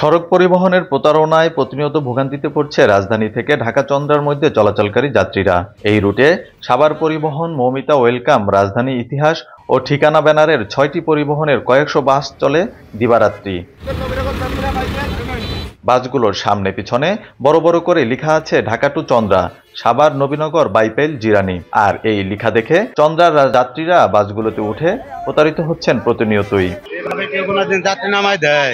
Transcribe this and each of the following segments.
সড়ক পরিবহনের প্রতারণায় প্রতিনিয়ত ভোগান্তিতে পড়ছে রাজধানী থেকে ঢাকা চন্দ্রার মধ্যে চলাচলকারী যাত্রীরা। এই রুটে সাভার পরিবহন, মৌমিতা, ওয়েলকাম, রাজধানী ইতিহাস ও ঠিকানা ব্যানারের ৬টি পরিবহনের কয়েকশো বাস চলে দিবারাত্রি। বাসগুলোর সামনে পিছনে বড় বড় করে লেখা আছে ঢাকা টু চন্দ্রা, সাভার, নবীনগর, বাইপেল, জিরানী। আর এই লেখা দেখে চন্দ্রার যাত্রীরা বাসগুলোতে উঠে প্রতারিত হচ্ছেন প্রতিনিয়তই। যাত্রী নামাই দেয়,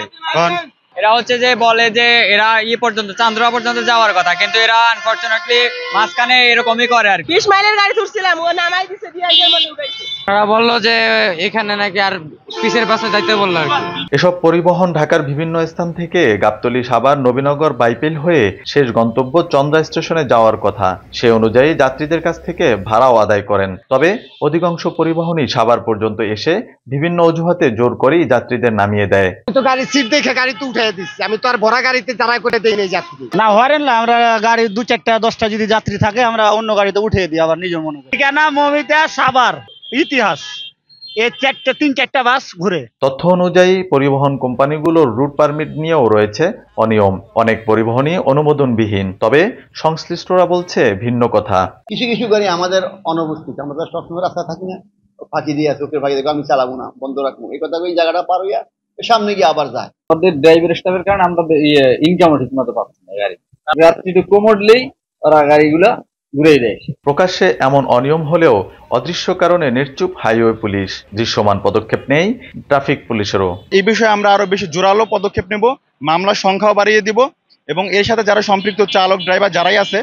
এরা হচ্ছে যে বলে যে এরা পর্যন্ত চান্দ্রা পর্যন্ত যাওয়ার কথা, কিন্তু এরা আনফরচুনেটলি মাঝখানে এরকমই করে আর কি। 20 মাইলের গাড়ি তুলছিলাম, ও নামাই দিছে, দিয়ে এর মধ্যে উঠাইছে। ওরা বললো যে এখানে নাকি আর পিছের পাশে যাইতে বললো আর কি। এসব পরিবহন ঢাকার বিভিন্ন স্থান থেকে গাবতলী, সাভার, নবীনগর, বাইপেল হয়ে শেষ গন্তব্য চন্দ্রা স্টেশনে যাওয়ার কথা। সে অনুযায়ী যাত্রীদের কাছ থেকে ভাড়াও আদায় করেন। তবে অধিকাংশ পরিবহনই সাভার পর্যন্ত এসে বিভিন্ন অজুহাতে জোর করেই যাত্রীদের নামিয়ে দেয়। তো গাড়ি সিট দেখে গাড়ি তো উঠে দিচ্ছে, আমি তো আর ভরা গাড়িতে যারা করে দেই নাই যাত্রী। না হরেন না, আমরা গাড়ি 2-4টা 10টা যদি যাত্রী থাকে আমরা অন্য গাড়িতে উঠিয়ে দিই আবার নিজের মনে করি। ঠিকানা মৌমিতা, সাভার, ইতিহাস, এই 3-4টা বাস ঘুরে। তথ্য অনুযায়ী পরিবহন কোম্পানিগুলোর রুট পারমিট নিয়েও রয়েছে অনিয়ম। অনেক পরিবহনই অনুমোদনবিহীন। তবে সংশ্লিষ্টরা বলছে ভিন্ন কথা। কিছু কিছু গাড়ি আমাদের অনুপস্থিত, আমরা সবসময় রাস্তা থাকি না, ফাঁকি দিয়ে চোখের ফাঁকি দেখো আমি চালাবো না, বন্ধ রাখবো, এই কথা ওই জায়গাটা পার হইয়া সামনে গিয়ে আবার যায়। আমাদের ড্রাইভার স্টাফের কারণে আমরা ইনকামও ঠিক মতো পাচ্ছি না। গাড়ি রাত্রি একটু কম উঠলেই ওরা গাড়িগুলা ঘুরেই দেয়। প্রকাশ্যে এমন অনিয়ম হলেও অদৃশ্য কারণে নিশ্চুপ হাইওয়ে পুলিশ। দৃশ্যমান পদক্ষেপ নেই ট্রাফিক পুলিশেরও। এই বিষয়ে আমরা আরো বেশি জোরালো পদক্ষেপ নেব, মামলার সংখ্যাও বাড়িয়ে দিব এবং এর সাথে যারা সম্পৃক্ত চালক, ড্রাইভার যারাই আছে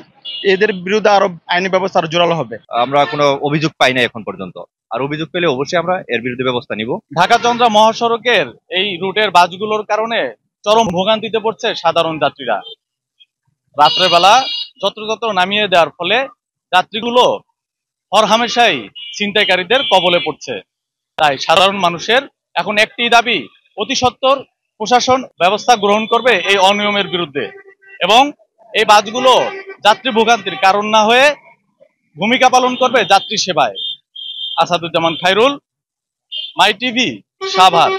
এদের বিরুদ্ধে আরো আইনি ব্যবস্থা আরো জোরালো হবে। আমরা কোনো অভিযোগ পাই না এখন পর্যন্ত, আর অভিযোগ পেলে অবশ্যই আমরা এর বিরুদ্ধে ব্যবস্থা নিব। ঢাকা চন্দ্রা মহাসড়কের এই রুটের বাসগুলোর কারণে চরম ভোগান্তিতে পড়ছে সাধারণ যাত্রীরা। রাত্রের বেলা যত্রতত্র নামিয়ে দেওয়ার ফলে যাত্রীগুলো হরহামেশাই ছিনতাইকারীদের কবলে পড়ছে। তাই সাধারণ মানুষের এখন একটি দাবি, অতি সত্বর প্রশাসন ব্যবস্থা গ্রহণ করবে এই অনিয়মের বিরুদ্ধে এবং এই বাসগুলো যাত্রী ভোগান্তির কারণ না হয়ে ভূমিকা পালন করবে যাত্রী সেবায়। আসাদুজ্জামান খায়রুল, মাই টিভি, সাভার।